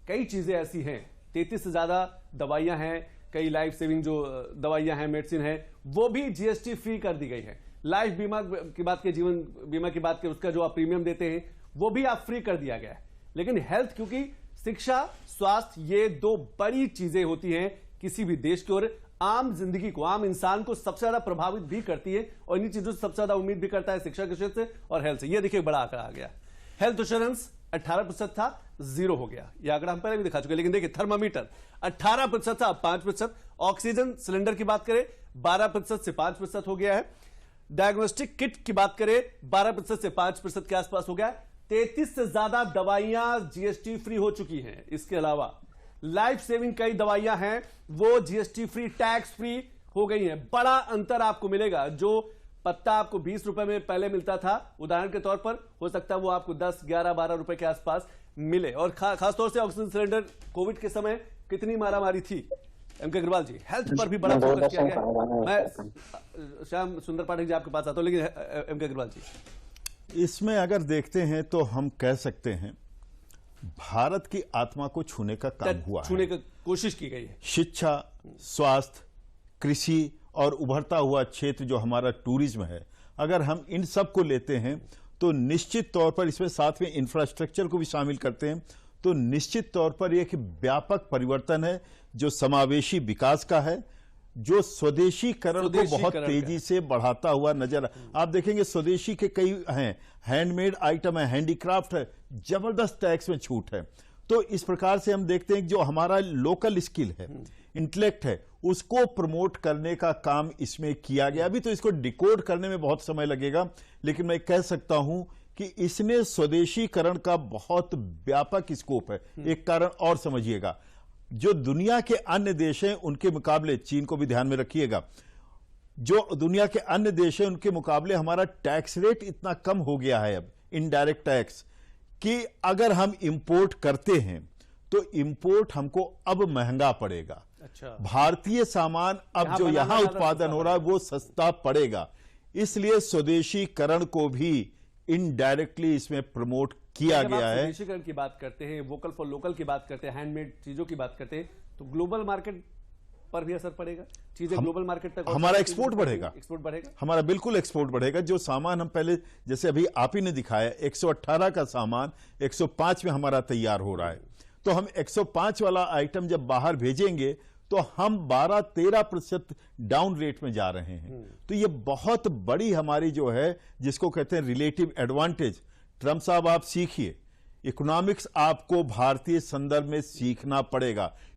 कई चीजें ऐसी हैं, 33 से ज्यादा दवाइयां हैं, कई लाइफ सेविंग जो दवाइयां हैं, मेडिसिन है, वो भी जीएसटी फ्री कर दी गई है। लाइफ बीमा की बात के, जीवन बीमा की बात के, उसका जो आप प्रीमियम देते हैं वो भी आप फ्री कर दिया गया है। लेकिन हेल्थ, क्योंकि शिक्षा, स्वास्थ्य, ये दो बड़ी चीजें होती हैं किसी भी देश की, और आम जिंदगी को, आम इंसान को सबसे ज्यादा प्रभावित भी करती है, और इन्हीं चीजों से सबसे ज्यादा उम्मीद भी करता है, शिक्षा के क्षेत्र से और हेल्थ से। ये देखिए बड़ा आंकड़ा आ गया, हेल्थ इंश्योरेंस 18% था, 0 हो गया। यह आंकड़ा हम पहले भी दिखा चुके हैं। लेकिन देखिए थर्मामीटर 18% था, 5%। ऑक्सीजन सिलेंडर की बात करें 12% से 5% हो गया है। डायग्नोस्टिक किट की बात करें 12% से 5% के आसपास हो गया। 33 से ज्यादा दवाइयां जीएसटी फ्री हो चुकी हैं। इसके अलावा लाइफ सेविंग कई दवाइयां हैं, वो जीएसटी फ्री, टैक्स फ्री हो गई हैं। बड़ा अंतर आपको मिलेगा। जो पत्ता आपको 20 रुपए में पहले मिलता था, उदाहरण के तौर पर, हो सकता है वो आपको 10, 11, 12 रुपए के आसपास मिले। और खासतौर से ऑक्सीजन सिलेंडर कोविड के समय कितनी मारामारी थी। एमके अग्रवाल जी, हेल्थ पर भी बड़ा फोकस किया गया। मैं श्याम सुंदर पाठक जी आपके पास आता हूं, लेकिन एमके अग्रवाल जी, इसमें अगर देखते हैं तो हम कह सकते हैं भारत की आत्मा को छूने का काम हुआ है, छूने की कोशिश की गई है। शिक्षा, स्वास्थ्य, कृषि और उभरता हुआ क्षेत्र जो हमारा टूरिज्म है, अगर हम इन सब को लेते हैं तो निश्चित तौर पर, इसमें साथ में इंफ्रास्ट्रक्चर को भी शामिल करते हैं, तो निश्चित तौर पर एक व्यापक परिवर्तन है जो समावेशी विकास का है, जो स्वदेशीकरण को बहुत तेजी से बढ़ाता हुआ नजर। आप देखेंगे स्वदेशी के कई हैं, हैंडमेड आइटम है, हैंडीक्राफ्ट है, जबरदस्त टैक्स में छूट है। तो इस प्रकार से हम देखते हैं कि जो हमारा लोकल स्किल है, इंटेलेक्ट है, उसको प्रमोट करने का काम इसमें किया गया। अभी तो इसको डिकोड करने में बहुत समय लगेगा, लेकिन मैं कह सकता हूं कि इसमें स्वदेशीकरण का बहुत व्यापक स्कोप है। एक कारण और समझिएगा, जो दुनिया के अन्य देश हैं उनके मुकाबले, चीन को भी ध्यान में रखिएगा, जो दुनिया के अन्य देश हैं उनके मुकाबले हमारा टैक्स रेट इतना कम हो गया है अब, इनडायरेक्ट टैक्स, कि अगर हम इंपोर्ट करते हैं तो इंपोर्ट हमको अब महंगा पड़ेगा। अच्छा। भारतीय सामान अब जो यहां उत्पादन हो रहा है वो सस्ता पड़ेगा। इसलिए स्वदेशीकरण को भी इनडायरेक्टली इसमें प्रमोट किया गया है। स्वदेशीकरण की बात करते हैं, वोकल फॉर लोकल की बात करते हैं, हैंडमेड चीजों की बात करते हैं, तो ग्लोबल मार्केट पर भी असर पड़ेगा। चीजें ग्लोबल मार्केट तक, हमारा एक्सपोर्ट बढ़ेगा, एक्सपोर्ट बढ़ेगा, हमारा बिल्कुल एक्सपोर्ट बढ़ेगा। जो सामान हम पहले, जैसे अभी आप ही ने दिखाया, 118 का सामान 105 में हमारा तैयार हो रहा है, तो हम 105 वाला आइटम जब बाहर भेजेंगे तो हम 12-13% डाउन रेट में जा रहे हैं। तो ये बहुत बड़ी हमारी जो है, जिसको कहते हैं रिलेटिव एडवांटेज। ट्रम्प साहब, आप सीखिए, इकोनॉमिक्स आपको भारतीय संदर्भ में सीखना पड़ेगा।